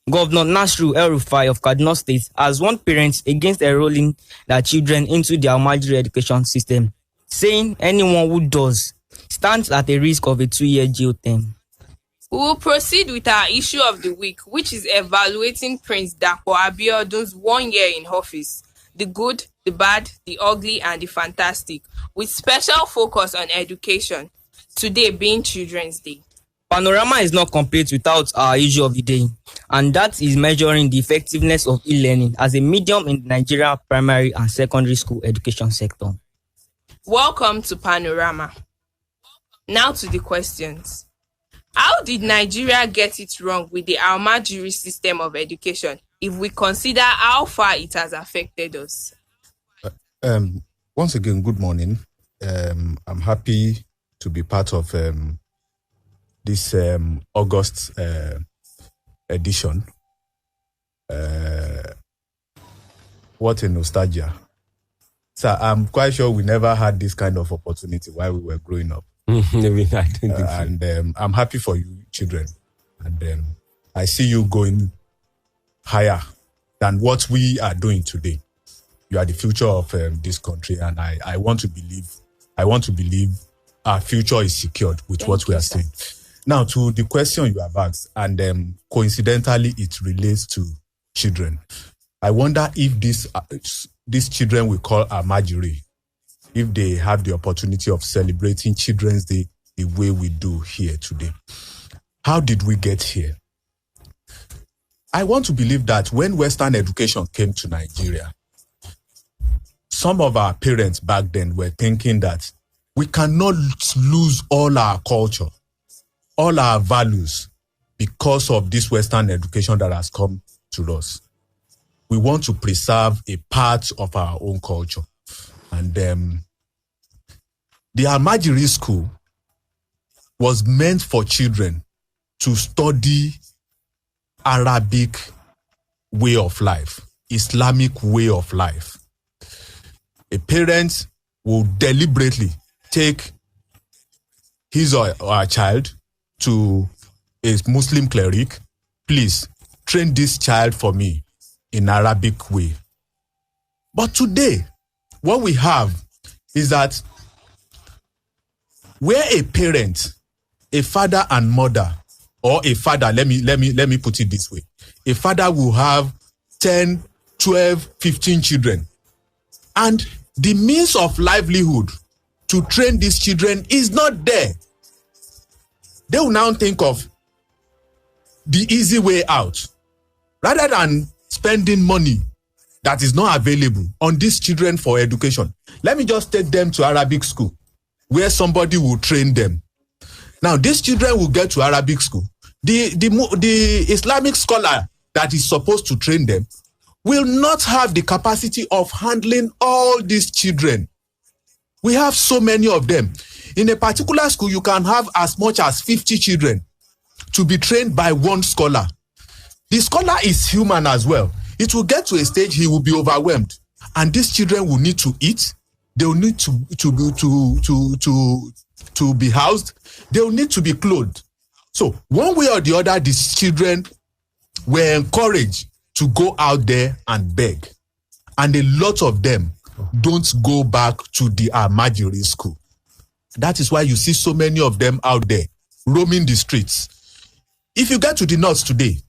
Governor Nasru El-Rufai of Kaduna State has warned parents against enrolling their children into the Almajiri education system, saying anyone who does stands at a risk of a 2-year jail term. We will proceed with our issue of the week, which is evaluating Prince Dapo Abiodun's 1 year in office, the good, the bad, the ugly, and the fantastic, with special focus on education, today being Children's Day. Panorama is not complete without our issue of the day, and that is measuring the effectiveness of e-learning as a medium in the Nigeria primary and secondary school education sector. Welcome to Panorama. Now to the questions. How did Nigeria get it wrong with the Almajiri system of education if we consider how far it has affected us? Once again, good morning. I'm happy to be part of this August edition. What a nostalgia. So I'm quite sure we never had this kind of opportunity while we were growing up. And I'm happy for you children. And I see you going higher than what we are doing today. You are the future of this country, and I want to believe our future is secured with Thank what we you, are sir. saying. Now, to the question you have asked, and coincidentally, it relates to children. I wonder if these children we call Almajiri, if they have the opportunity of celebrating Children's Day the way we do here today. How did we get here? I want to believe that when Western education came to Nigeria, some of our parents back then were thinking that we cannot lose all our culture, all our values, because of this Western education that has come to us. We want to preserve a part of our own culture. And the Almajiri school was meant for children to study Arabic way of life, Islamic way of life. A parent will deliberately take his or her child to a Muslim cleric. Please train this child for me in Arabic way. But today, what we have is that where a parent, a father and mother, or a father, let me put it this way. A father will have 10, 12, 15 children. And the means of livelihood to train these children is not there. They will now think of the easy way out. Rather than spending money that is not available on these children for education, let me just take them to Arabic school where somebody will train them. Now, these children will get to Arabic school. The Islamic scholar that is supposed to train them will not have the capacity of handling all these children. We have so many of them. In a particular school, you can have as much as 50 children to be trained by one scholar. The scholar is human as well. It will get to a stage he will be overwhelmed, and these children will need to eat. They will need to be housed. They will need to be clothed. So one way or the other, these children were encouraged to go out there and beg, and a lot of them don't go back to the Almajiri school. That is why you see so many of them out there roaming the streets. If you get to the north today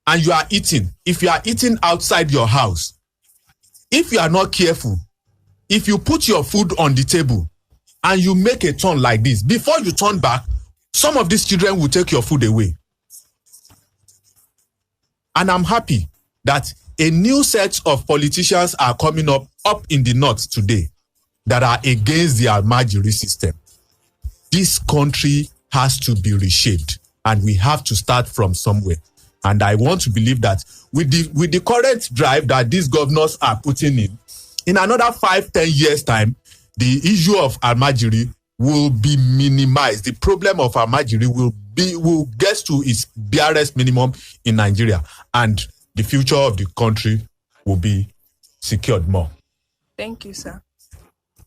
and you are eating, if you are eating outside your house, if you are not careful, if you put your food on the table and you make a turn like this, before you turn back, some of these children will take your food away. And I'm happy that a new set of politicians are coming up in the north today that are against the Almajiri system. This country has to be reshaped, and we have to start from somewhere. And I want to believe that with the current drive that these governors are putting in another 5-10 years' time, the issue of Almajiri will be minimized. The problem of Almajiri will get to its barest minimum in Nigeria, and the future of the country will be secured more. Thank you, sir.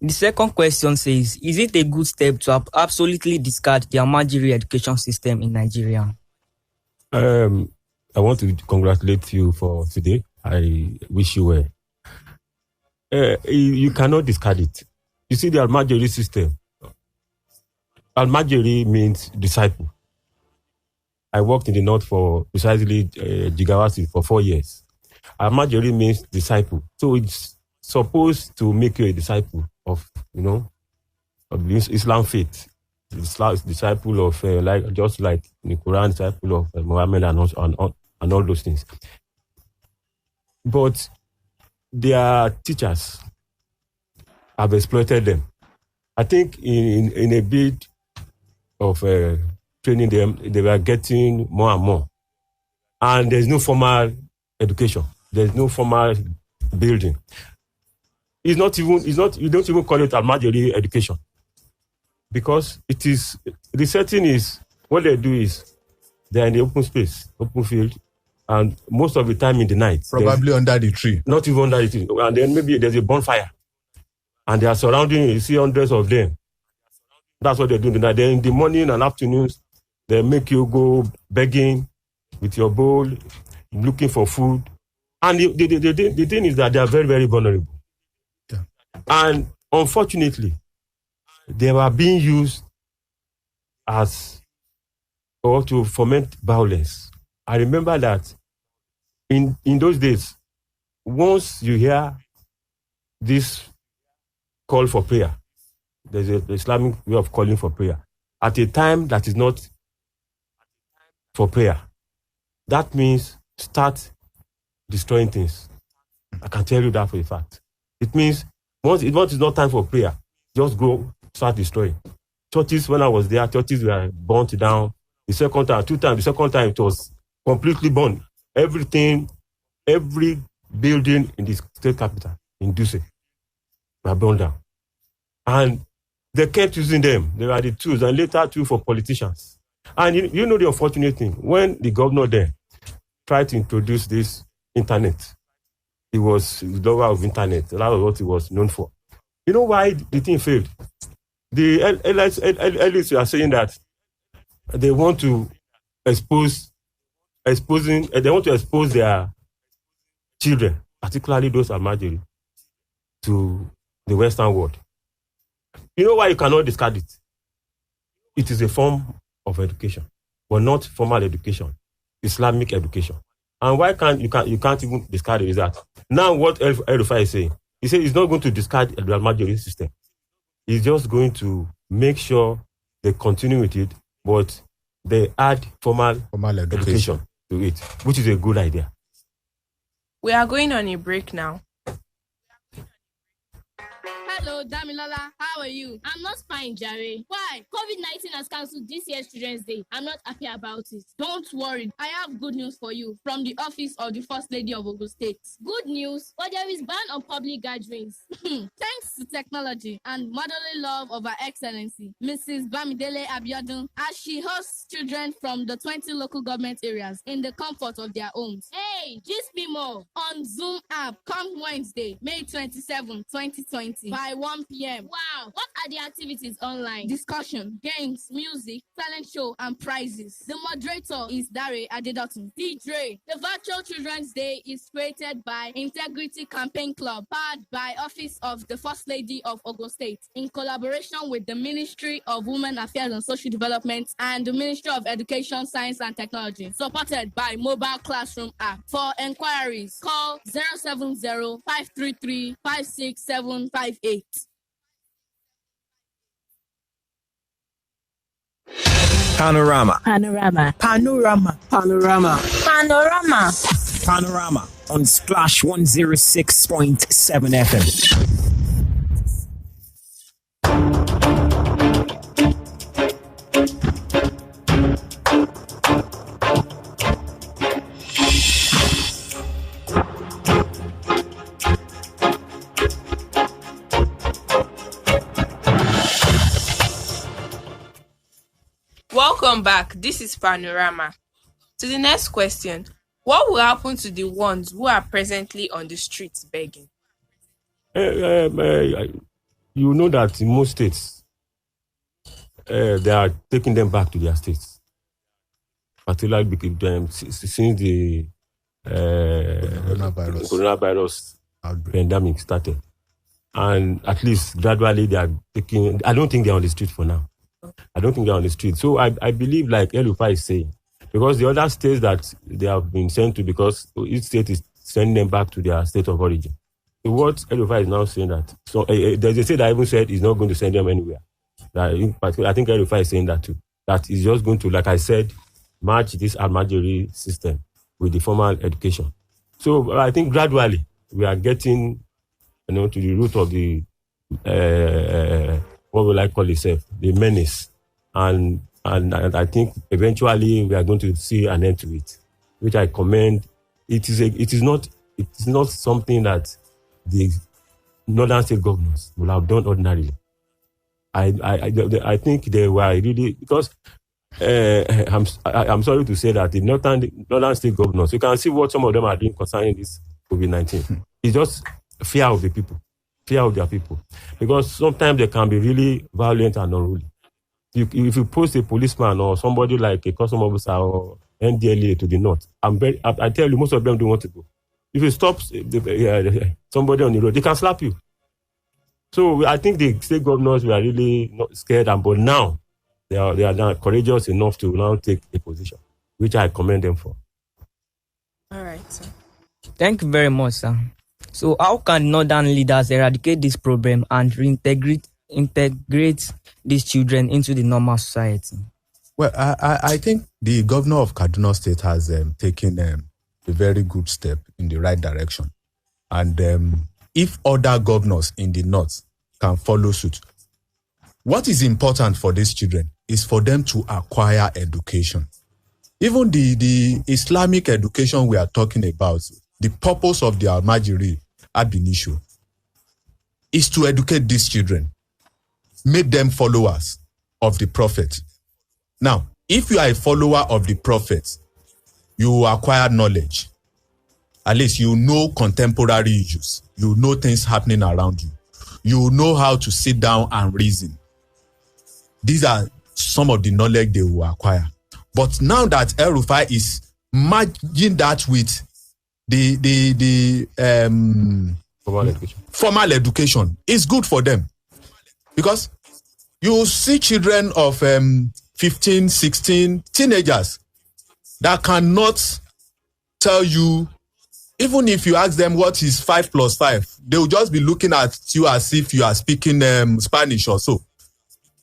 The second question says, is it a good step to absolutely discard the Almajiri education system in Nigeria? I want to congratulate you for today. I wish you well. You cannot discard it. You see the Almajiri system. Almajiri means disciple. I worked in the north for precisely Jigawasi for 4 years. Almajiri means disciple. So it's supposed to make you a disciple of the Islam faith. Disciple of just like in the Quran, disciple of Muhammad and all those things. But their teachers have exploited them. I think in a bid of training them, they were getting more and more. And there's no formal education. There's no formal building. You don't even call it Almajiri education. Because the setting is, what they do is, they're in the open space, open field, and most of the time in the night. Probably under the tree. Not even under the tree. And then maybe there's a bonfire. And they are surrounding, you see hundreds of them. That's what they do in the night. Then in the morning and afternoons, they make you go begging with your bowl, looking for food. And the thing is that they are very, very vulnerable. Yeah. And unfortunately, they were being used to foment violence. I remember that in those days, once you hear this call for prayer, there's an Islamic way of calling for prayer, at a time that is not for prayer, that means start destroying things. I can tell you that for a fact. It means once it's not time for prayer, just go start destroying. Churches, when I was there, churches were burnt down. The second time it was completely burned. Everything, every building in the state capital, in Duse, were burned down. And they kept using them. They were the tools, and later too for politicians. And you know the unfortunate thing, when the governor there tried to introduce this internet, he was the lover of internet. That was what he was known for. You know why the thing failed? The elites are saying that they want to expose their children, particularly those Almajiri, to the Western world. You know why you cannot discard it? It is a form of education, but not formal education, Islamic education. And why you can't even discard it is that now what El-Rufai is saying, he said he's not going to discard the Almajiri system. He's just going to make sure they continue with it, but they add formal education to it, which is a good idea. We are going on a break now. Hello, Damilola. How are you? I'm not fine, Jare. Why? COVID-19 has cancelled this year's Children's Day. I'm not happy about it. Don't worry. I have good news for you from the office of the First Lady of Ogun State. Good news? But there is ban on public gatherings. Thanks to technology and motherly love of Her Excellency, Mrs. Bamidele Abiodun, as she hosts children from the 20 local government areas in the comfort of their homes. Hey, just be more. On Zoom app, come Wednesday, May 27, 2020, by 1 p.m. Wow, what are the activities online? Discussion, games, music, talent show, and prizes. The moderator is Dare Adetu. DJ. The virtual Children's Day is created by Integrity Campaign Club, powered by Office of the First Lady of Ogun State, in collaboration with the Ministry of Women Affairs and Social Development and the Ministry of Education, Science and Technology, supported by Mobile Classroom app. For enquiries, call 070-533-56758. Panorama. Panorama. Panorama. Panorama. Panorama. Panorama on Splash 106.7 FM. Welcome back. This is Panorama. To the next question, what will happen to the ones who are presently on the streets begging? You know that in most states, they are taking them back to their states. particularly since the coronavirus pandemic started. And at least gradually they are taking, I don't think they're on the street for now. I don't think they're on the street. So I believe, like Elufa is saying, because the other states that they have been sent to, because each state is sending them back to their state of origin. So what Elufa is now saying that, so there's a state that even said he's not going to send them anywhere. That in particular, I think Elufa is saying that too. That is just going to, like I said, match this Almajiri system with the formal education. So I think gradually we are getting, to the root of the what will I call itself, the menace, and I think eventually we are going to see an end to it, which I commend. It is not something that the northern state governors will have done ordinarily. I think they were really, because I'm sorry to say that the northern state governors, you can see what some of them are doing concerning this COVID-19. It's just fear of the people, fear of their people, because sometimes they can be really violent and unruly. If you post a policeman or somebody like a custom officer or NDLA to the north, I tell you, most of them don't want to go. If you stop somebody on the road, they can slap you. So I think the state governors were really not scared, but now they are now courageous enough to now take a position, which I commend them for. All right, sir. Thank you very much, sir. So how can northern leaders eradicate this problem and integrate these children into the normal society? Well, I think the governor of Kaduna State has taken a very good step in the right direction. And if other governors in the north can follow suit, what is important for these children is for them to acquire education. Even the Islamic education we are talking about, the purpose of the Almajiri ad initio is to educate these children, make them followers of the prophet. Now, if you are a follower of the prophet, you acquire knowledge. At least you know contemporary issues. You know things happening around you. You know how to sit down and reason. These are some of the knowledge they will acquire. But now that El Rufai is merging that with the formal education, it's good for them. Because you see children of 15, 16, teenagers that cannot tell you, even if you ask them what is 5 plus 5, they will just be looking at you as if you are speaking Spanish or so,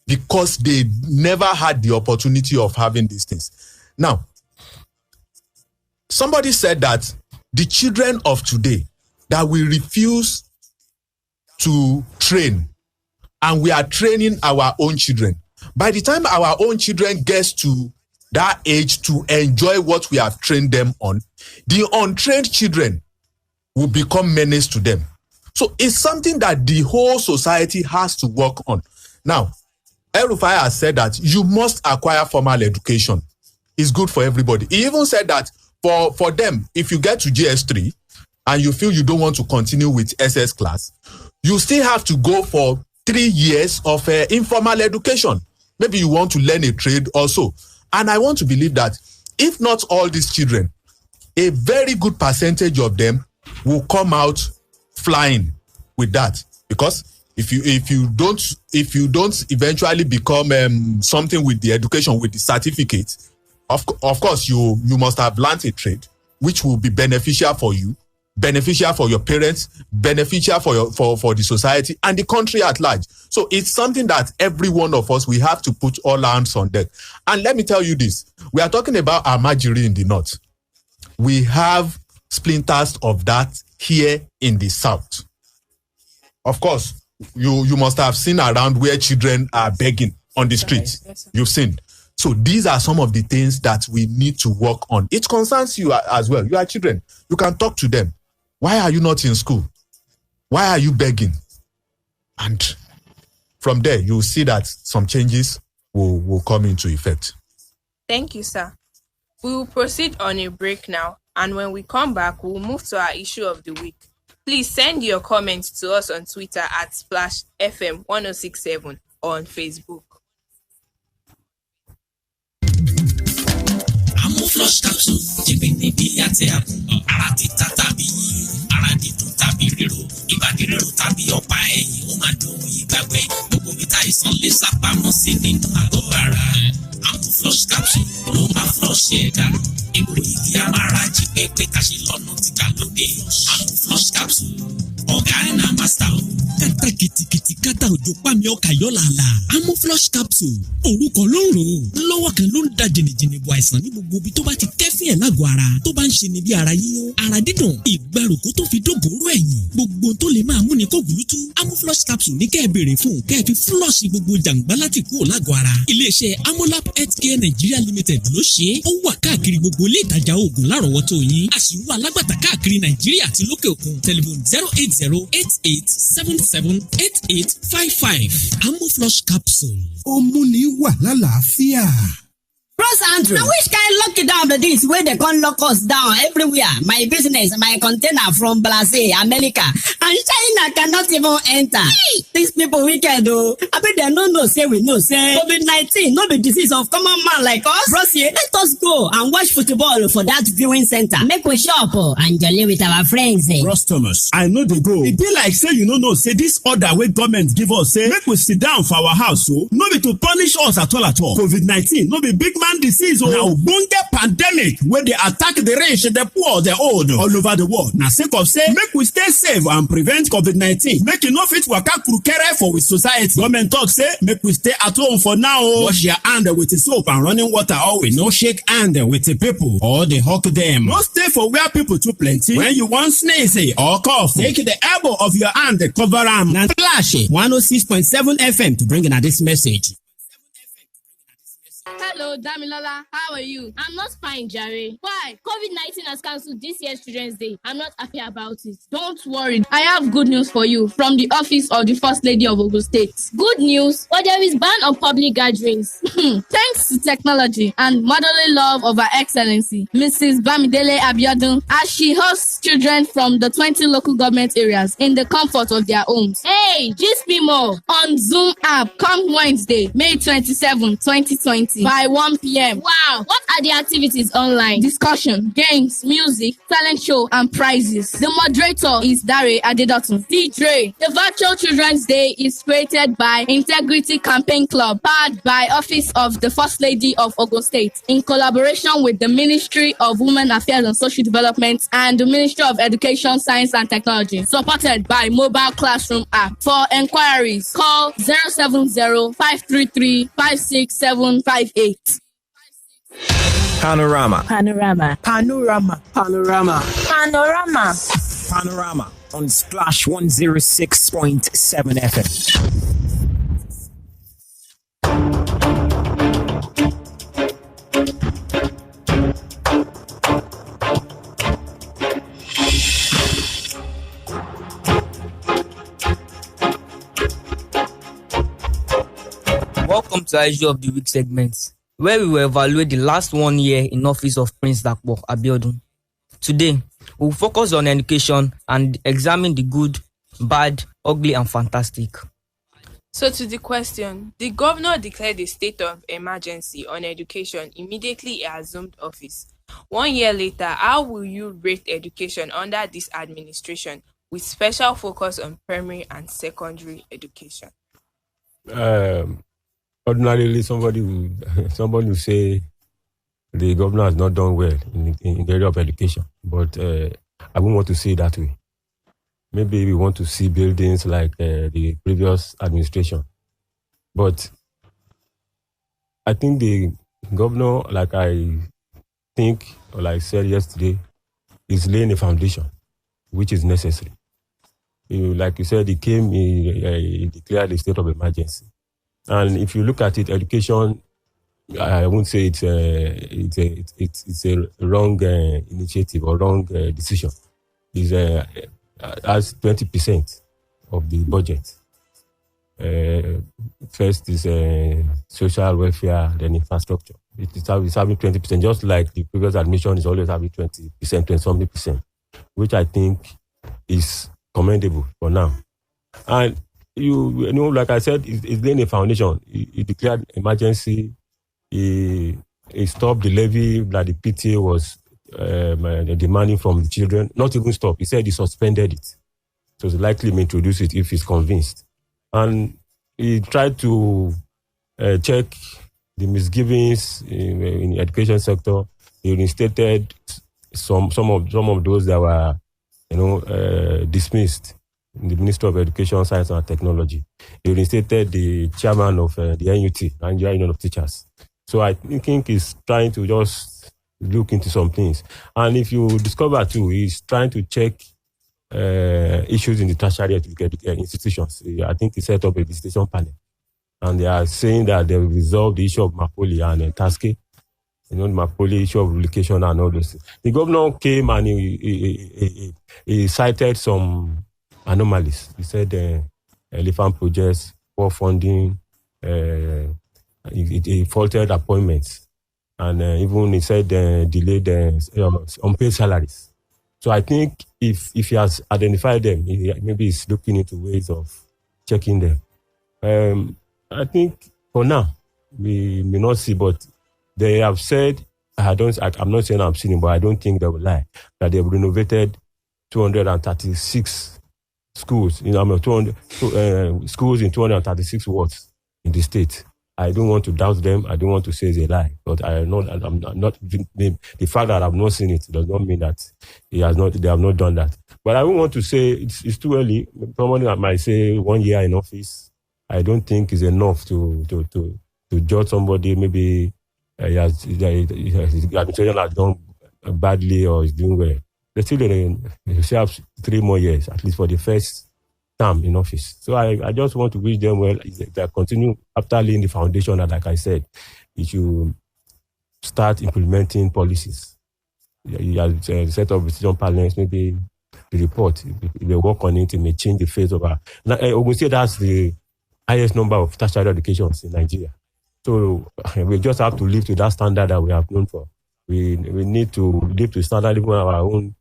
because they never had the opportunity of having these things. Now, somebody said that the children of today that we refuse to train, and we are training our own children. By the time our own children gets to that age to enjoy what we have trained them on, the untrained children will become menace to them. So it's something that the whole society has to work on. Now, El Rufai has said that you must acquire formal education. It's good for everybody. He even said that for them, if you get to GS3 and you feel you don't want to continue with SS class, you still have to go for 3 years of informal education. Maybe you want to learn a trade also. And I want to believe that if not all these children, a very good percentage of them will come out flying with that. Because if you don't eventually become something with the education, with the certificate, of course you must have learned a trade which will be beneficial for you, beneficial for your parents, beneficial for the society and the country at large. So it's something that every one of us, we have to put all hands on deck. And let me tell you this, we are talking about Almajiri in the north. We have splinters of that here in the south. Of course, you must have seen around where children are begging on the streets. Yes, you've seen. So these are some of the things that we need to work on. It concerns you as well. You are children. You can talk to them. Why are you not in school? Why are you begging? And from there, you'll see that some changes will come into effect. Thank you, sir. We will proceed on a break now. And when we come back, we'll move to our issue of the week. Please send your comments to us on Twitter at Splash FM 1067 or on Facebook. flush capsule jìbìtì bí àti àkùn ara títa tàbí yíyún ara dídùn tàbí ríro ìbàdí ríro tàbí ọ̀pá ẹ̀yìn ó máa dùn ìgbàgbé gbogbo ìta ìsàn lè sápamọ́ sí nínú àgọ́ ara àwọn flush capsule ló máa flush ẹ̀dá egbò igi amára jí pépé káṣí lọ́nà tí ká lóde àwọn flush capsule ọ̀gá ẹ̀ náà mástà ó. Kátà kìtìkìtì kátà òjò pàmì ọkà yọ làálà. Amú flush capsule. Orúkọ ló ń rò ó. Lọ́wọ́ kan ló ń da jìnnìjìnnì bọ̀ àìsàn ní gbogbo ibi tó bá ti kẹ́fìn ẹ̀ lágọ̀ọ́ ara. Tó bá ń ṣe ni bí ara yíyún, ara dídùn, ìgbàrúkú tó fi dógòrò ẹ̀yìn. Gbogbo tó lè máa mú ni kó gùlútú. Amú flush capsule ní kẹ́ ẹ béèrè fún. Kẹ́ ẹ fi flush gbogbo jàǹgbá láti kúrò lágọ̀ọ́ ara. Ilé-iṣẹ́ Amolab Healthcare Nigeria Limited ló ṣe é. Ó wà káàkiri gbogbo ilé ìtajà oògùn lárọ̀ọ́wọ́tó yín. A sì ń wá alágbàtà káàkiri Nàìjíríà àti lókè òkun. Tẹlifon 08088778855. Ammo flush capsule. Ó múni wà lálàáfíà. Bros Andrew, na which kind lucky down be this wey dey come lock us down everywhere? My business, my container from Brazil, America, and China cannot even enter. Hey! These people wicked o. Abi dem no know say we know say COVID-19 no be disease of common man like us. Bros, let us go and watch football for that viewing center. Make we shop and jolly with our friends. Bros Thomas, I know dey go. E be like say you no know say this order wey government give us say make we sit down for our house o. No be to punish us at all. COVID-19 no be big man disease o. Na ogbonge pandemic wey dey attack the rich, the poor, the old all over the world. Na sake of say make we stay safe and prevent COVID-19. Make e no fit waka krukere for we society. Government talk say make we stay at home for now o. Wash your hand with soap and running water always. No shake hand with the people or dey hug them. No stay for where people too plenty. When you wan sneeze or cough, take the elbow of your hand cover am. Na Flash 106.7 FM to bring in this message. Hello, Damilola. How are you? I'm not fine, Jerry. Why? COVID-19 has cancelled this year's Children's Day. I'm not happy about it. Don't worry. I have good news for you from the office of the First Lady of Ogun State. Good news, but there is ban on public gatherings. Thanks to technology and motherly love of Her Excellency, Mrs. Bamidele Abiodun, as she hosts children from the 20 local government areas in the comfort of their homes. Hey, just be more. On Zoom app, come Wednesday, May 27, 2020, by 1 p.m. Wow, what are the activities online? Discussion, games, music, talent show, and prizes. The moderator is Dare Adetu. DJ. The virtual Children's Day is created by Integrity Campaign Club, powered by Office of the First Lady of Ogun State, in collaboration with the Ministry of Women Affairs and Social Development and the Ministry of Education, Science and Technology, supported by Mobile Classroom app. For enquiries, call 070-533-56758. Panorama. Panorama. Panorama. Panorama. Panorama. Panorama on Splash 106.7 FM. Welcome to our issue of the week segments, where we will evaluate the last 1 year in office of Prince Dapo Abiodun. Today, we will focus on education and examine the good, bad, ugly, and fantastic. So to the question, the governor declared a state of emergency on education immediately he assumed office. 1 year later, how will you rate education under this administration with special focus on primary and secondary education? Ordinarily, somebody will say the governor has not done well in the area of education, but I wouldn't want to see it that way. Maybe we want to see buildings like the previous administration, but I think the governor, like I said yesterday, is laying a foundation, which is necessary. Like you said, he declared a state of emergency. And if you look at it, education, I won't say it's a wrong initiative or wrong decision. It's as 20% of the budget. First is social welfare, then infrastructure. It's having 20%, just like the previous admission is always having 20%, 20-something%, which I think is commendable for now. And you know, like I said, it's laying a foundation. He declared emergency. He he stopped the levy that the PTA was demanding from the children. Not even stop. He said he suspended it. So it's likely to introduce it if he's convinced. And he tried to check the misgivings in the education sector. He reinstated some of those that were, dismissed in the Ministry of Education, Science and Technology. He reinstated the chairman of the NUT, Nigeria Union of Teachers. So I think he's trying to just look into some things. And if you discover too, he's trying to check issues in the tertiary institutions. I think he set up a visitation panel. And they are saying that they will resolve the issue of Mapoli and Taske. The Mapoli issue of relocation and all those things. The governor came and he cited some anomalies. He said elephant projects, poor funding, he faulted appointments. And even he said delayed unpaid salaries. So I think if he has identified them, maybe he's looking into ways of checking them. I think for now, we may not see, but they have said, I'm not saying I'm seeing it, but I don't think they will lie, that they've renovated 236 schools, schools in 236 wards in the state. I don't want to doubt them. I don't want to say it's a lie, but I'm not. The fact that I've not seen it does not mean that they have not done that. But I don't want to say it's too early. Someone might say 1 year in office. I don't think is enough to judge somebody. Maybe the administration has done badly or is doing well. They still have 3 more years, at least for the first term in office. So I just want to wish them well. They continue after laying the foundation, and like I said, you should start implementing policies. You have set up decision panels, maybe the report, if they work on it, it may change the face of our. We say that's the highest number of tertiary educations in Nigeria. So we just have to live to that standard that we have known for. We need to live to standard even our own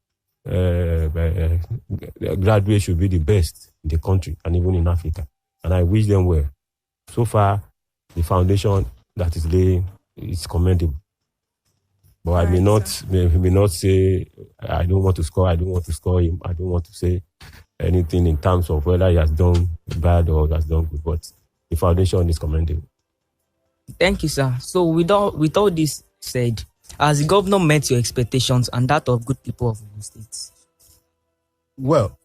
graduates should be the best in the country and even in Africa. And I wish them well. So far, the foundation that is laying is commendable. But I may not say I don't want to score him. I don't want to say anything in terms of whether he has done bad or has done good. But the foundation is commendable. Thank you, sir. So with all this said, has the governor met your expectations and that of good people of the state? Well,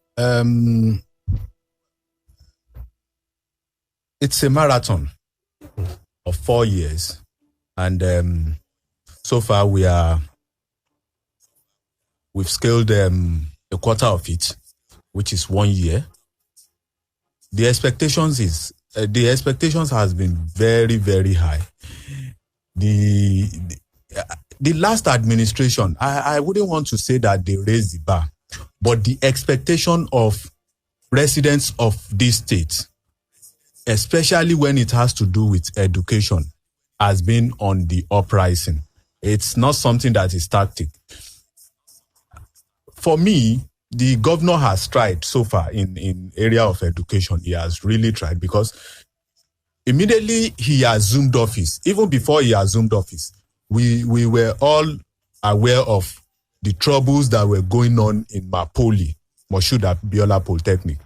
it's a marathon of 4 years, and so far we've scaled a quarter of it, which is 1 year. The expectations has been very, very high. The last administration, I wouldn't want to say that they raised the bar, but the expectation of residents of this state, especially when it has to do with education, has been on the uprising. It's not something that is static. For me, the governor has tried so far in area of education. He has really tried, because immediately he assumed office, even before he assumed office, we were all aware of the troubles that were going on in Mapoli, Moshood Abiola Polytechnic.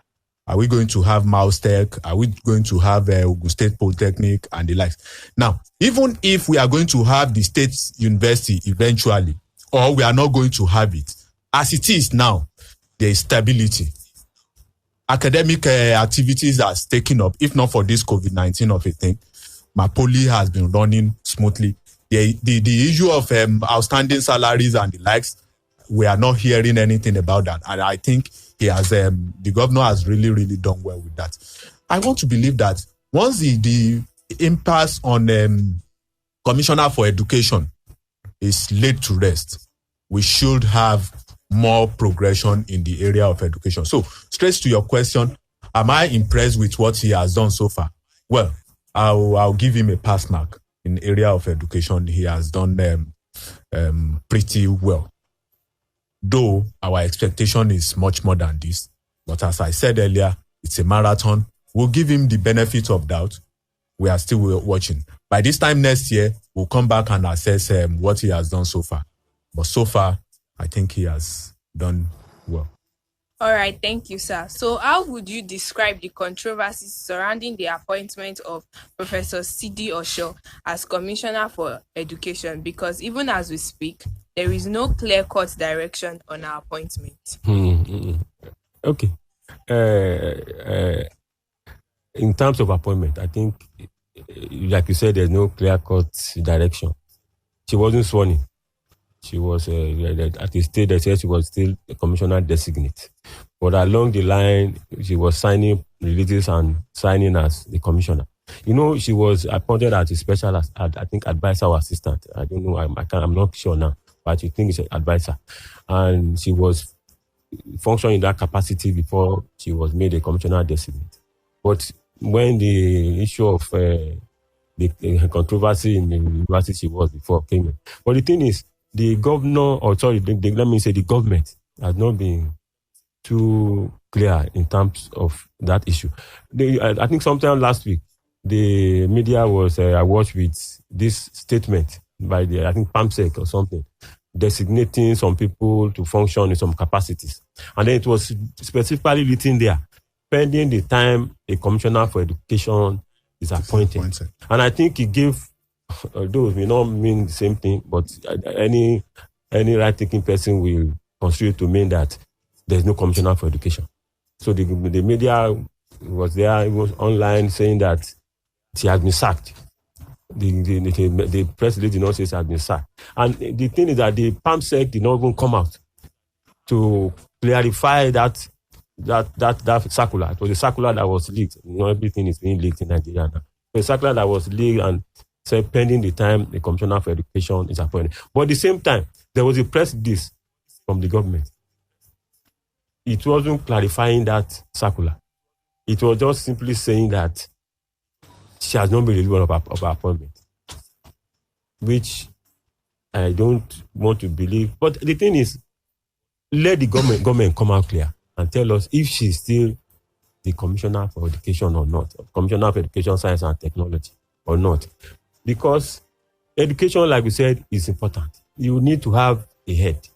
Are we going to have Maustech? Are we going to have Ogun State Polytechnic and the likes? Now, even if we are going to have the state university eventually, or we are not going to have it, as it is now, there is stability. Academic activities are taken up, if not for this COVID-19 of a thing. Mapoli has been running smoothly. The issue of outstanding salaries and the likes, we are not hearing anything about that. And I think he has, the governor has really, really done well with that. I want to believe that once the impasse on Commissioner for Education is laid to rest, we should have more progression in the area of education. So, straight to your question, am I impressed with what he has done so far? Well, I'll give him a pass mark. In area of education, he has done pretty well. Though our expectation is much more than this. But as I said earlier, it's a marathon. We'll give him the benefit of doubt. We are still watching. By this time next year, we'll come back and assess what he has done so far. But so far, I think he has done well. All right, thank you, sir. So how would you describe the controversies surrounding the appointment of Professor Sidi Osho as Commissioner for Education? Because even as we speak, there is no clear-cut direction on our appointment. Okay. In terms of appointment, I think, like you said, there's no clear-cut direction. She wasn't sworn in. She was, at the stage, they said she was still a commissioner designate. But along the line, she was signing releases and signing as the commissioner. You know, she was appointed as a special, I think, advisor or assistant. I don't know, I'm not sure now, but I think it's an advisor. And she was functioning in that capacity before she was made a commissioner designate. But when the issue of the controversy in the university she was before came in. But the thing is, the governor, the government has not been too clear in terms of that issue. I think sometime last week, the media was awash with this statement by I think PAMSEC or something, designating some people to function in some capacities. And then it was specifically written there, pending the time a commissioner for education is appointed. And I think he gave, although it may not mean the same thing, but any right-thinking person will consider to mean that there's no commissioner for education. So the media was there, it was online saying that she has been sacked. The press release did not say she has been sacked. And the thing is that the PAMSEC did not even come out to clarify that circular. It was a circular that was leaked. You know, everything is being leaked in Nigeria now. So a circular that was leaked and said pending the time the commissioner for education is appointed. But at the same time, there was a press release from the government. It wasn't clarifying that circular. It was just simply saying that she has not been relieved of her appointment, which I don't want to believe. But the thing is, let the government come out clear and tell us if she's still the commissioner for education or not, commissioner for education, science and technology or not. Because education, like we said, is important. You need to have a head.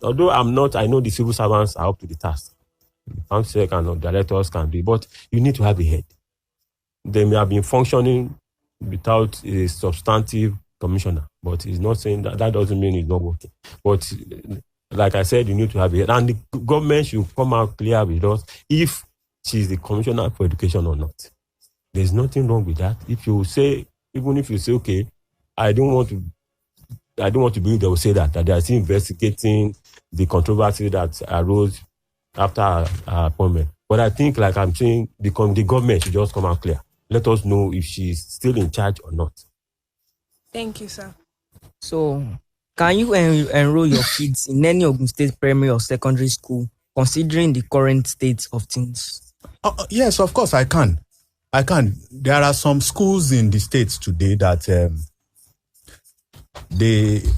Although I know the civil servants are up to the task. The PAMSEC and the directors can do it, but you need to have a head. They may have been functioning without a substantive commissioner, but it's not saying that doesn't mean it's not working. But like I said, you need to have a head. And the government should come out clear with us if she's the commissioner for education or not. There's nothing wrong with that. Even if you say, okay, I don't want to believe they will say that they are still investigating the controversy that arose after her appointment. But I think, like I'm saying, the government should just come out clear. Let us know if she's still in charge or not. Thank you, sir. So, can you enroll your kids in any Ogun State primary or secondary school, considering the current state of things? Yes, of course, I can. There are some schools in the states today that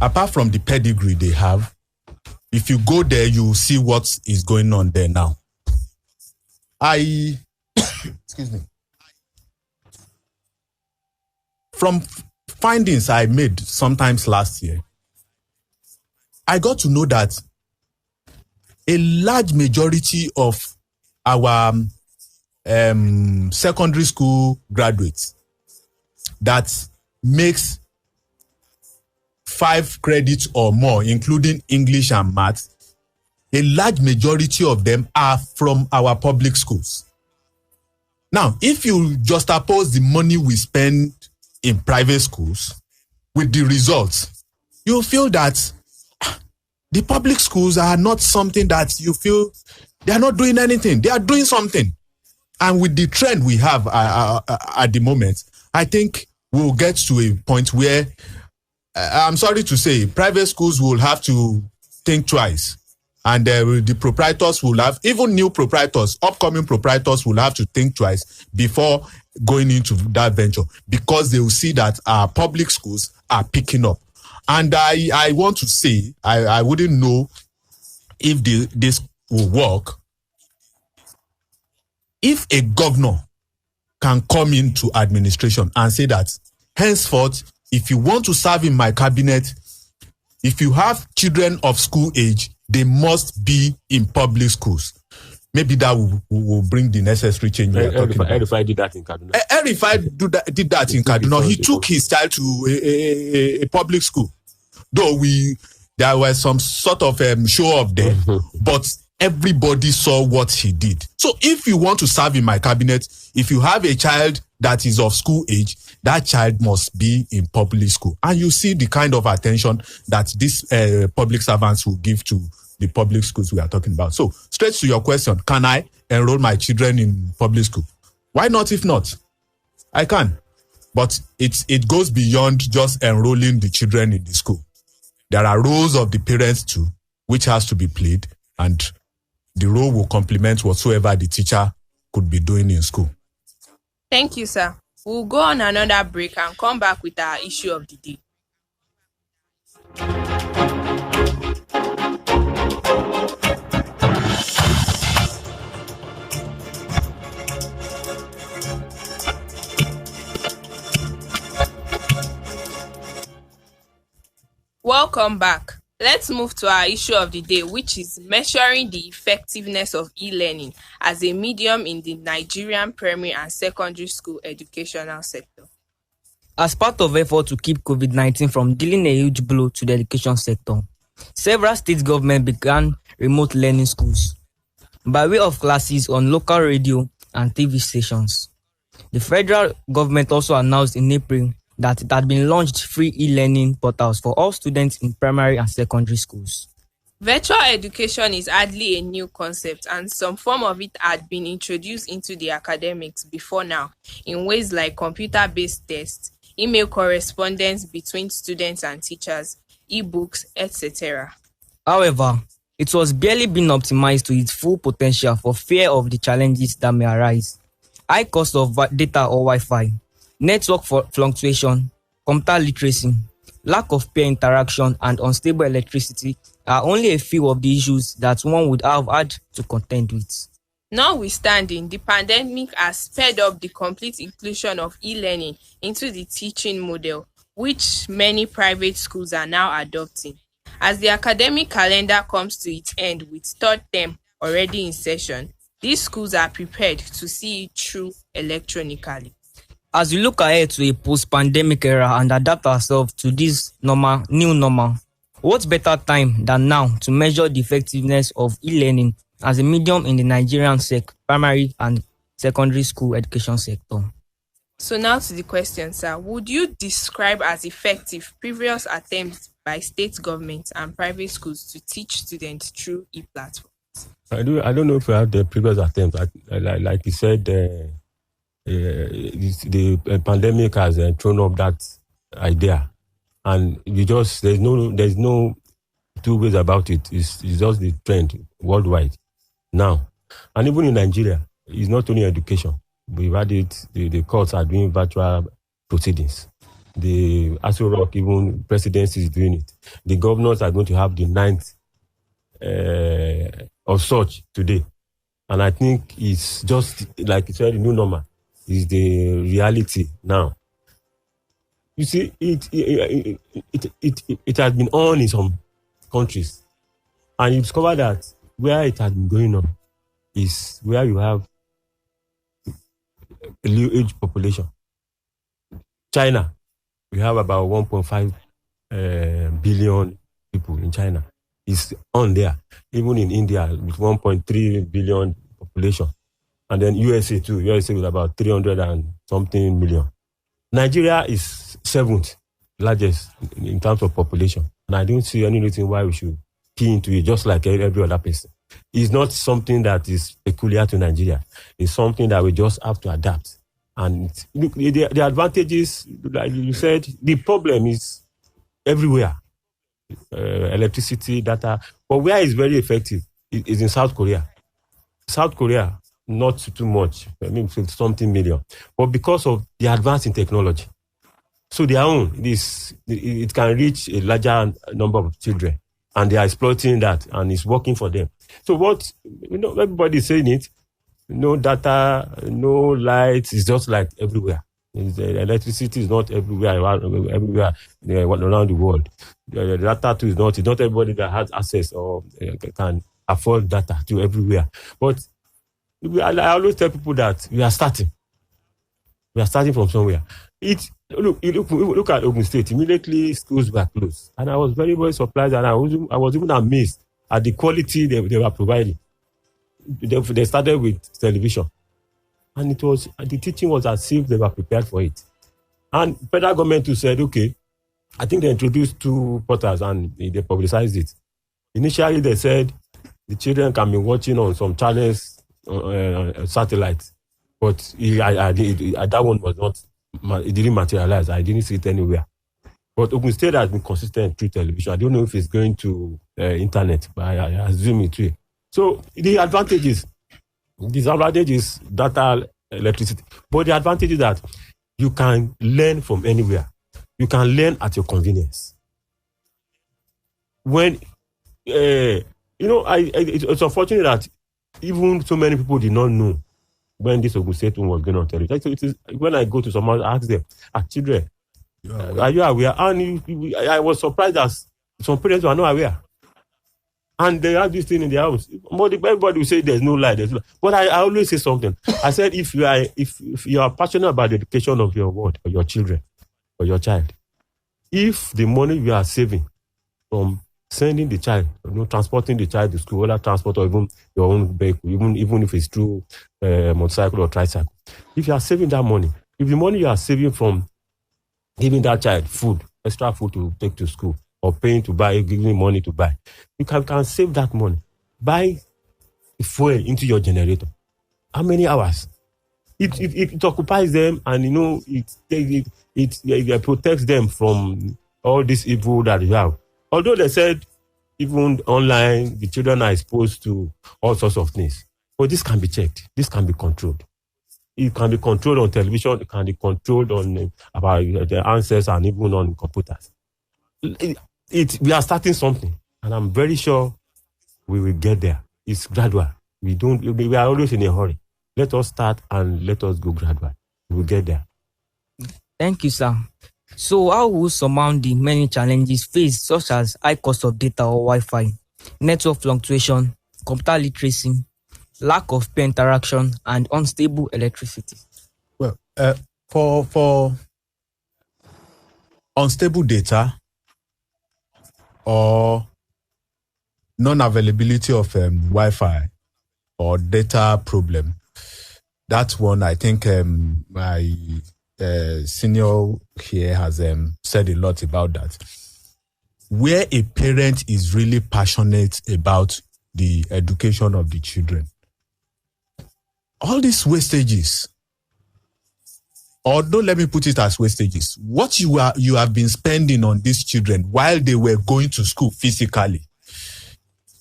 apart from the pedigree they have, if you go there, you will see what is going on there now. Excuse me. From findings I made sometimes last year, I got to know that a large majority of our secondary school graduates that makes 5 credits or more, including English and maths, a large majority of them are from our public schools. Now, if you juxtapose the money we spend in private schools with the results, you feel that the public schools are not something that you feel they are not doing anything. They are doing something. And with the trend we have at the moment, I think we'll get to a point where, I'm sorry to say, private schools will have to think twice. And the proprietors will have, even new proprietors, upcoming proprietors will have to think twice before going into that venture, because they will see that our public schools are picking up. And I want to say, I wouldn't know if this will work if a governor can come into administration and say that henceforth, if you want to serve in my cabinet, if you have children of school age, they must be in public schools. Maybe that will bring the necessary change. Erifai did that in Kaduna. Erifai did that in Kaduna. He took his child to a public school. Though there was some sort of show off there, but everybody saw what he did. So if you want to serve in my cabinet, if you have a child that is of school age, that child must be in public school. And you see the kind of attention that these public servants will give to the public schools we are talking about. So straight to your question, can I enroll my children in public school? Why not if not? I can. But it goes beyond just enrolling the children in the school. There are roles of the parents too, which has to be played, and the role will complement whatsoever the teacher could be doing in school. Thank you, sir. We'll go on another break and come back with our issue of the day. Welcome back. Let's move to our issue of the day, which is measuring the effectiveness of e-learning as a medium in the Nigerian primary and secondary school educational sector. As part of effort to keep COVID-19 from dealing a huge blow to the education sector, several state governments began remote learning schools by way of classes on local radio and TV stations. The federal government also announced in April that it had been launched free e-learning portals for all students in primary and secondary schools. Virtual education is hardly a new concept, and some form of it had been introduced into the academics before now in ways like computer-based tests, email correspondence between students and teachers, e-books, etc. However, it was barely being optimized to its full potential for fear of the challenges that may arise. High cost of data or Wi-Fi, network fluctuation, computer literacy, lack of peer interaction, and unstable electricity are only a few of the issues that one would have had to contend with. Notwithstanding, the pandemic has sped up the complete inclusion of e-learning into the teaching model, which many private schools are now adopting. As the academic calendar comes to its end with third term already in session, these schools are prepared to see it through electronically. As we look ahead to a post-pandemic era and adapt ourselves to this new normal, what better time than now to measure the effectiveness of e-learning as a medium in the Nigerian primary and secondary school education sector? So now to the question, sir. Would you describe as effective previous attempts by state governments and private schools to teach students through e-platforms? I don't know if we have the previous attempts. Like you said, the pandemic has thrown up that idea, and there's no two ways about it. It's just the trend worldwide now, and even in Nigeria, it's not only education. We've had it. The courts are doing virtual proceedings. The Aso Rock, even presidency is doing it. The governors are going to have the 9th of such today, and I think it's just like you said, the new normal is the reality now. You see, it has been on in some countries, and you discover that where it has been going on is where you have a low age population. China, we have about 1.5 billion people in China. It's on there. Even in India, with 1.3 billion population. And then USA too. USA with about 300 and something million. Nigeria is 7th largest in terms of population. And I don't see any reason why we should key into it just like every other person. It's not something that is peculiar to Nigeria. It's something that we just have to adapt. And look, the advantages, like you said, the problem is everywhere. Electricity, data. But where it's very effective is in South Korea. South Korea, not too much, something million. But because of the advance in technology. So their own, it can reach a larger number of children. And they are exploiting that, and it's working for them. So everybody's saying it. No data, no lights, it's just like everywhere. Electricity is not everywhere around the world. The data too is not everybody that has access or can afford data to everywhere. But I always tell people that we are starting. We are starting from somewhere. Look at Ogun State. Immediately schools were closed, and I was very, very surprised, and I was even amazed at the quality they were providing. They started with television, and the teaching was as if they were prepared for it. And federal government too said, okay, I think they introduced 2 portals and they publicized it. Initially, they said the children can be watching on some channels, satellite, but that one was not. It didn't materialize. I didn't see it anywhere. But Ogun State has been consistent through television. I don't know if it's going to internet, but I assume it will. So the disadvantage is data, electricity. But the advantage is that you can learn from anywhere. You can learn at your convenience. When, it's unfortunate that even so many people did not know when this Ogun State was going on television. When I go to someone, I ask them, children, are you aware? And I was surprised that some parents were not aware. And they have this thing in their house. Everybody will say there's no light. But I always say something. I said, if you are passionate about the education of your ward, or your children, or your child, if the money you are saving from sending the child, transporting the child to school, whether transport or even your own vehicle, even if it's through motorcycle or tricycle, if you are saving that money, if the money you are saving from giving that child food, extra food to take to school, or paying to buy, giving money to buy, you can save that money. Buy fuel into your generator. How many hours? It occupies them, and it protects them from all this evil that you have. Although they said even online, the children are exposed to all sorts of things. But this can be checked. This can be controlled. It can be controlled on television. It can be controlled on about the answers and even on computers. We are starting something, and I'm very sure we will get there. It's gradual. We are always in a hurry. Let us start and let us go gradual. We will get there. Thank you, sir. So how will surmount the many challenges faced, such as high cost of data or Wi-Fi, network fluctuation, computer literacy, lack of peer interaction, and unstable electricity? Well, for unstable data or non-availability of Wi-Fi or data problem, that one I think my senior here has said a lot about that. Where a parent is really passionate about the education of the children, all these wastages, or don't let me put it as wastages, what you have been spending on these children while they were going to school physically,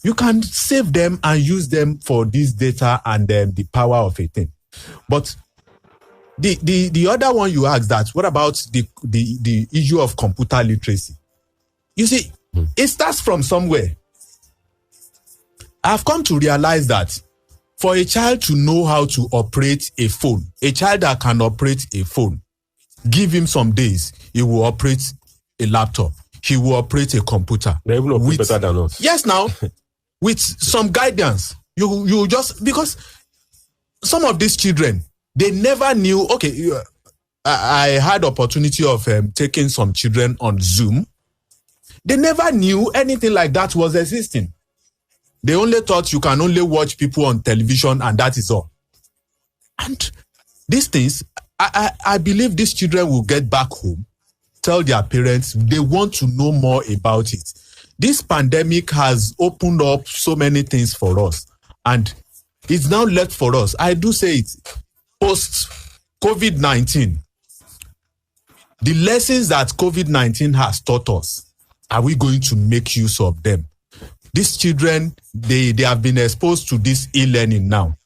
you can save them and use them for this data and the power of a thing. But the other one you asked, that what about the issue of computer literacy? You see, it starts from somewhere. I've come to realize that for a child to know how to operate a phone, a child that can operate a phone, give him some days, he will operate a laptop. He will operate a computer. They even operate better than us. Yes, now, with some guidance. You just, because some of these children, they never knew. Okay, I had opportunity of taking some children on Zoom. They never knew anything like that was existing. They only thought you can only watch people on television and that is all. And these things, I believe these children will get back home, tell their parents they want to know more about it. This pandemic has opened up so many things for us, and it's now left for us. I do say it, post-COVID-19, the lessons that COVID-19 has taught us, are we going to make use of them? These children, they have been exposed to this e-learning now.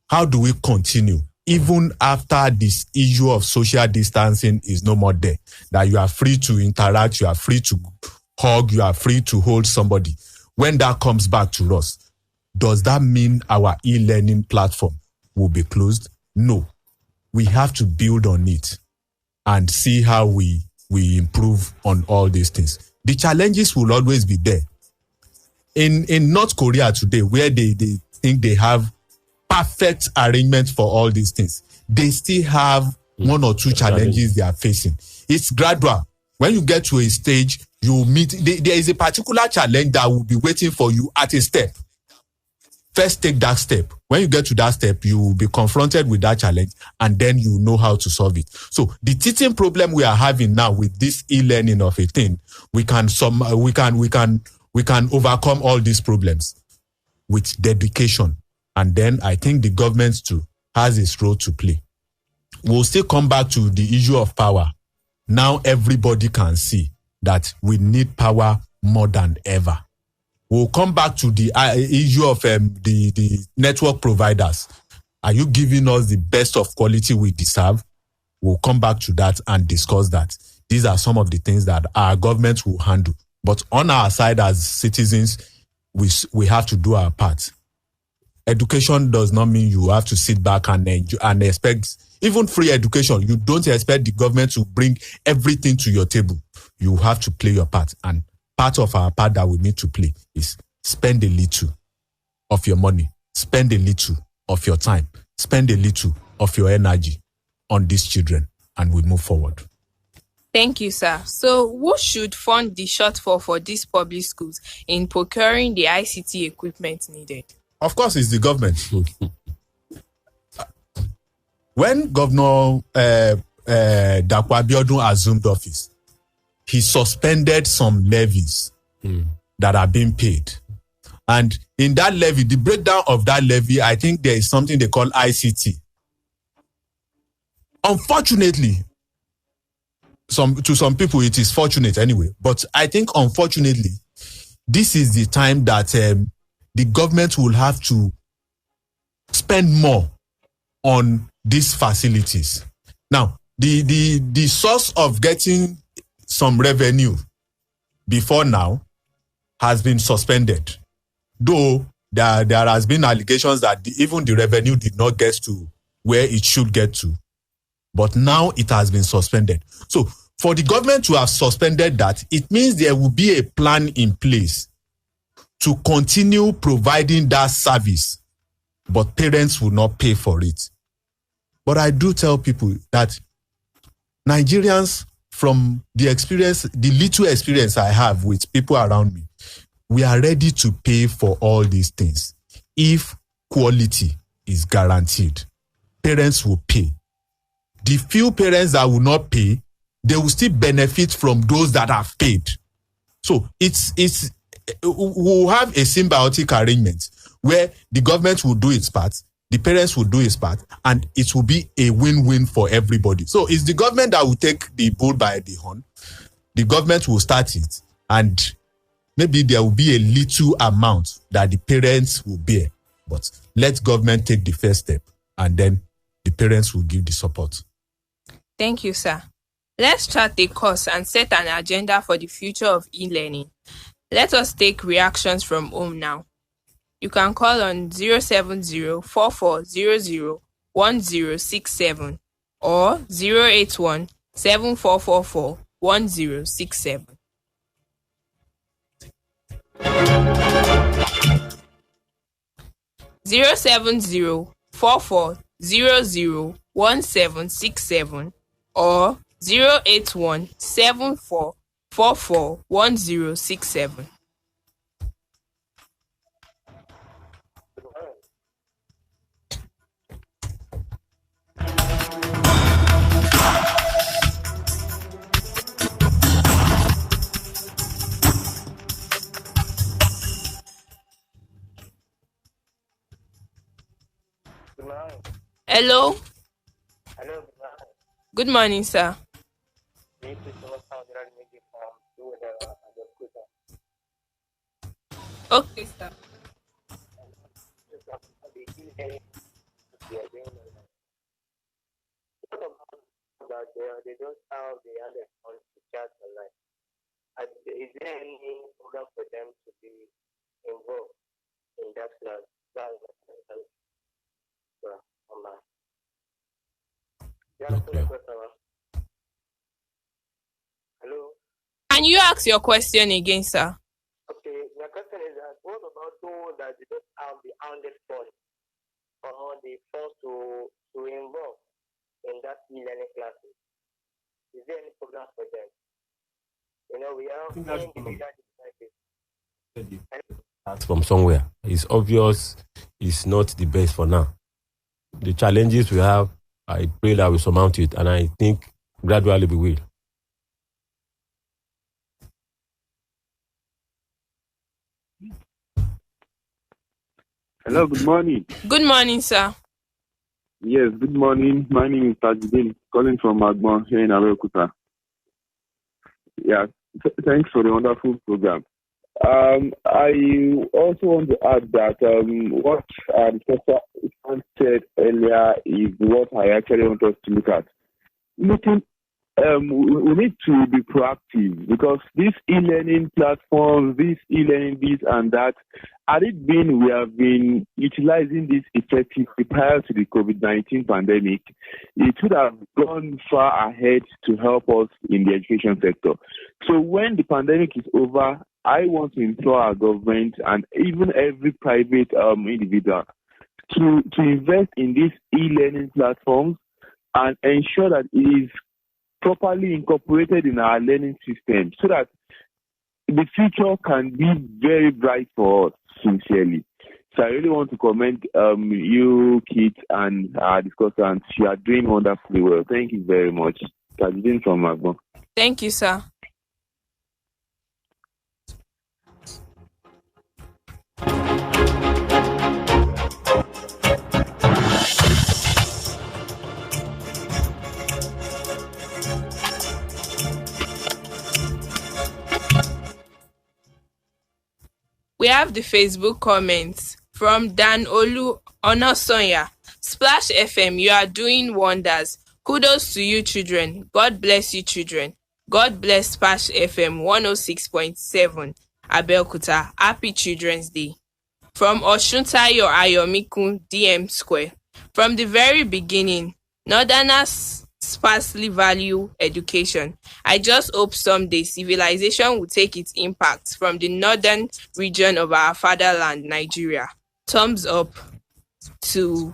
How do we continue? Even after this issue of social distancing is no more there, that you are free to interact, you are free to hug, you are free to hold somebody. When that comes back to us, does that mean our e-learning platform will be closed? No. We have to build on it. and see how we improve on all these things. The challenges will always be there. In North Korea today, where they think they have perfect arrangement for all these things, they still have one or two challenges they are facing. It's gradual. When you get to a stage, you meet, there is a particular challenge that will be waiting for you at a step. First, take that step. When you get to that step, you will be confronted with that challenge, and then you know how to solve it. So the teaching problem we are having now with this e-learning of a thing, we can overcome all these problems with dedication. And then I think the government too has its role to play. We'll still come back to the issue of power. Now everybody can see that we need power more than ever. We'll come back to the issue of the network providers. Are you giving us the best of quality we deserve? We'll come back to that and discuss that. These are some of the things that our government will handle. But on our side as citizens, we have to do our part. Education does not mean you have to sit back and expect, even free education, you don't expect the government to bring everything to your table. You have to play your part. And part of our part that we need to play is spend a little of your money, spend a little of your time, spend a little of your energy on these children, and we move forward. Thank you, sir. So who should fund the shortfall for these public schools in procuring the ICT equipment needed? Of course, it's the government. When Governor Dapo Abiodun assumed office, he suspended some levies that are being paid. And in that levy, the breakdown of that levy, I think there is something they call ICT. Unfortunately, to some people, it is fortunate anyway. But I think, unfortunately, this is the time that the government will have to spend more on these facilities. Now, the source of getting some revenue before now has been suspended. Though there has been allegations that even the revenue did not get to where it should get to. But now it has been suspended. So for the government to have suspended that, it means there will be a plan in place to continue providing that service, but parents will not pay for it. But I do tell people that Nigerians, from the little experience I have with people around me, we are ready to pay for all these things. If quality is guaranteed, parents will pay. The few parents that will not pay, they will still benefit from those that have paid. So we'll have a symbiotic arrangement where the government will do its part, the parents will do its part, and it will be a win-win for everybody. So it's the government that will take the bull by the horn. The government will start it, and maybe there will be a little amount that the parents will bear. But let government take the first step, and then the parents will give the support. Thank you, sir. Let's chart a course and set an agenda for the future of e-learning. Let us take reactions from home now. You can call on 070-4400-1067 or 081-7444-1067. Zero 070-4400-1767 or 081-7444-1067. Hello. Hello. Good morning, sir. Okay, sir. They don't have the other funds to chat online. Is there any program for them to be involved in that class? Okay. ask your question again, sir? Okay, my question is that what about those that they don't have the handed phone or the phones to involve in that e-learning classes? Is there any program for them? You know, we have individual devices. From somewhere. It's obvious it's not the best for now. The challenges we have, I pray that we surmount it, and I think gradually we will. Hello, good morning. Good morning, sir. Yes, good morning. My name is Tajidin, calling from Agbon here in Abeokuta. Yeah, thanks for the wonderful program. I also want to add that what the professor said earlier is what I actually want us to look at. We need to be proactive because these e-learning platforms, these e-learning this and that, had it been we have been utilizing this effectively prior to the COVID-19 pandemic, it would have gone far ahead to help us in the education sector. So when the pandemic is over, I want to implore our government and even every private individual to invest in these e-learning platforms and ensure that it is properly incorporated in our learning system so that the future can be very bright for us, sincerely. So I really want to commend you, Kit, and our discussants. You are doing wonderfully well. Thank you very much. Tajidin from Agbon. Thank you, sir. We have the Facebook comments from Dan Olu Onosonya. Splash FM, you are doing wonders. Kudos to you, children. God bless you, children. God bless Splash FM 106.7. Abeokuta. Happy Children's Day. From Oshuntayo Ayomikun, DM Square. From the very beginning, Northerners sparsely value education. I just hope someday civilization will take its impact from the northern region of our fatherland, Nigeria. Thumbs up to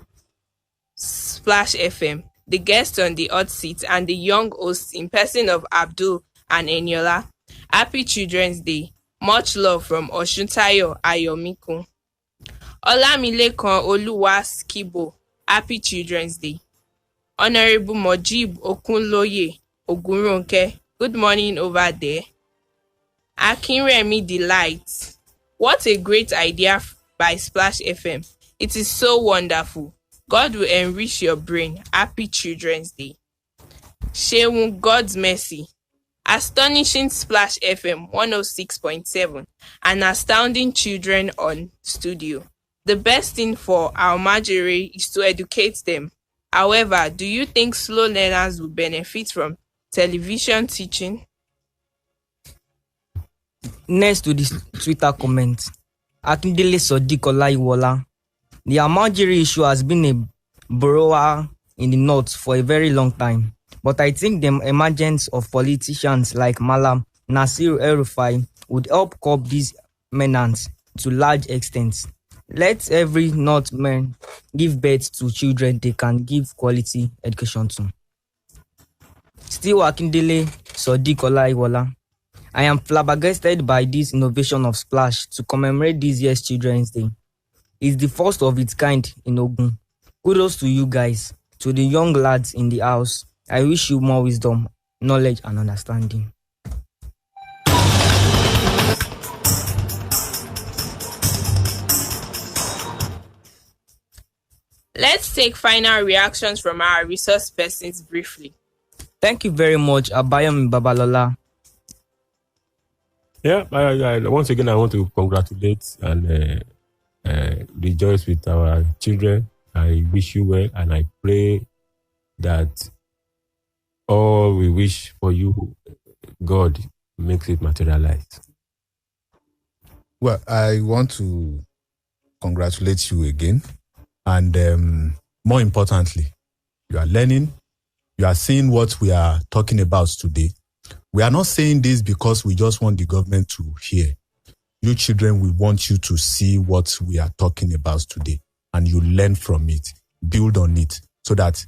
Splash FM, the guest on the hot seat, and the young hosts in person of Abdul and Eniola. Happy Children's Day. Much love from Oshuntayo Ayomikun. Olamilekan Oluwaskibo. Happy Children's Day. Honorable Mojib Okunloye Ogunronke, good morning over there. Akinremi Delight, what a great idea by Splash FM. It is so wonderful. God will enrich your brain. Happy Children's Day. Sheung, God's mercy. Astonishing Splash FM 106.7 and astounding children on studio. The best thing for our Marjorie is to educate them. However, do you think slow learners will benefit from television teaching? Next to this Twitter comment, Akindele Sodikola Iwola. The Almajiri issue has been a borrower in the north for a very long time, but I think the emergence of politicians like Malam Nasir El-Rufai would help curb these menace to large extent. Let every Northman give birth to children they can give quality education to. Still Akindele Sodikola Iwola. I am flabbergasted by this innovation of Splash to commemorate this year's Children's Day. It's the first of its kind in Ogun. Kudos to you guys, to the young lads in the house. I wish you more wisdom, knowledge, and understanding. Let's take final reactions from our resource persons briefly. Thank you very much, Abayam Babalola. Yeah, once again, I want to congratulate and rejoice with our children. I wish you well, and I pray that all we wish for you, God makes it materialize. Well, I want to congratulate you again. And more importantly, you are learning, you are seeing what we are talking about today. We are not saying this because we just want the government to hear. You children, we want you to see what we are talking about today, and you learn from it, build on it, so that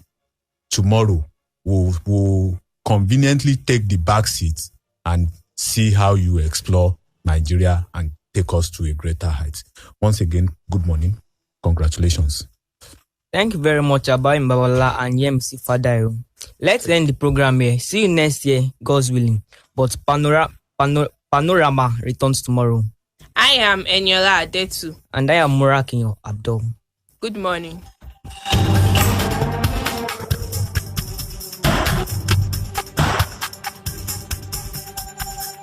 tomorrow we'll conveniently take the back seat and see how you explore Nigeria and take us to a greater height. Once again, good morning. Congratulations. Thank you very much, Abai Mbawala and Yemsi Fadayo. Let's end the program here. See you next year, God's willing. But Panorama returns tomorrow. I am Eniola Adetu. And I am Morakinyo Abdul. Good morning.